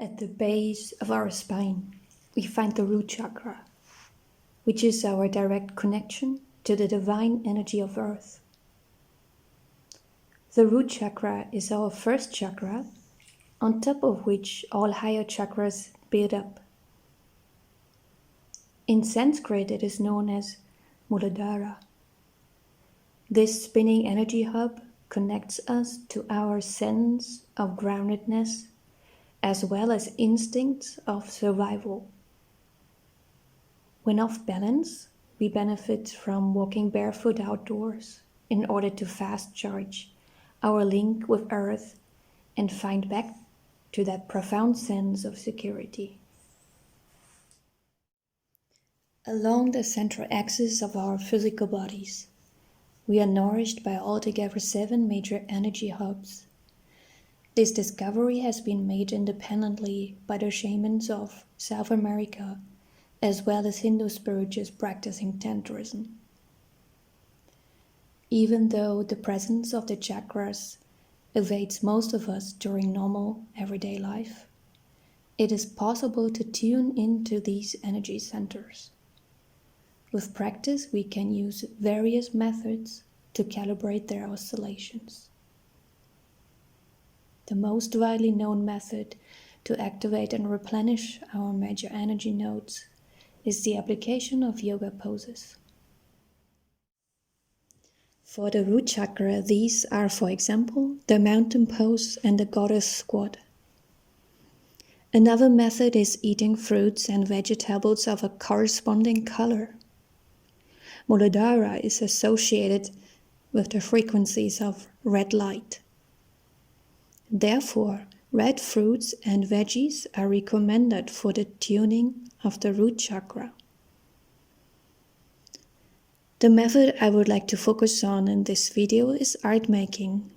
At the base of our spine, we find the root chakra, which is our direct connection to the divine energy of Earth. The root chakra is our first chakra, on top of which all higher chakras build up. In Sanskrit, it is known as Muladhara. This spinning energy hub connects us to our sense of groundedness, as well as instincts of survival. When off balance, we benefit from walking barefoot outdoors in order to fast charge our link with Earth and find back to that profound sense of security. Along the central axis of our physical bodies, we are nourished by altogether 7 major energy hubs. This discovery has been made independently by the shamans of South America, as well as Hindu spiritualists practicing Tantrism. Even though the presence of the chakras evades most of us during normal everyday life, it is possible to tune into these energy centers. With practice, we can use various methods to calibrate their oscillations. The most widely known method to activate and replenish our major energy nodes is the application of yoga poses. For the root chakra, these are, for example, the mountain pose and the goddess squat. Another method is eating fruits and vegetables of a corresponding color. Muladhara is associated with the frequencies of red light. Therefore, red fruits and veggies are recommended for the tuning of the root chakra. The method I would like to focus on in this video is art making.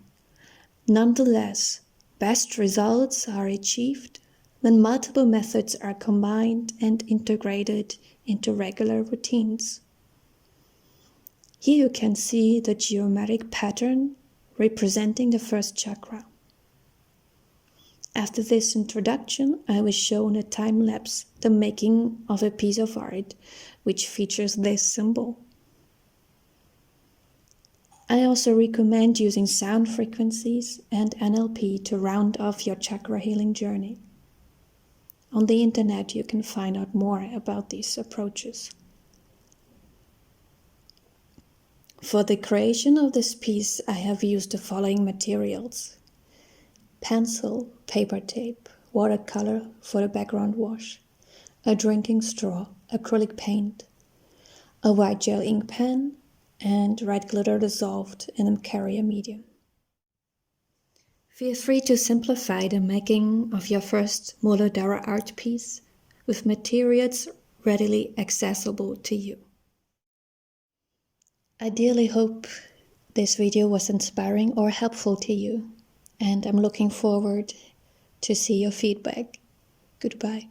Nonetheless, best results are achieved when multiple methods are combined and integrated into regular routines. Here you can see the geometric pattern representing the first chakra. After this introduction, I will show in a time-lapse the making of a piece of art which features this symbol. I also recommend using sound frequencies and NLP to round off your chakra healing journey. On the internet you can find out more about these approaches. For the creation of this piece, I have used the following materials: pencil, paper tape, watercolor for the background wash, a drinking straw, acrylic paint, a white gel ink pen, and red glitter dissolved in a carrier medium. Feel free to simplify the making of your first Muladhara art piece with materials readily accessible to you. I dearly hope this video was inspiring or helpful to you, and I'm looking forward to see your feedback. Goodbye.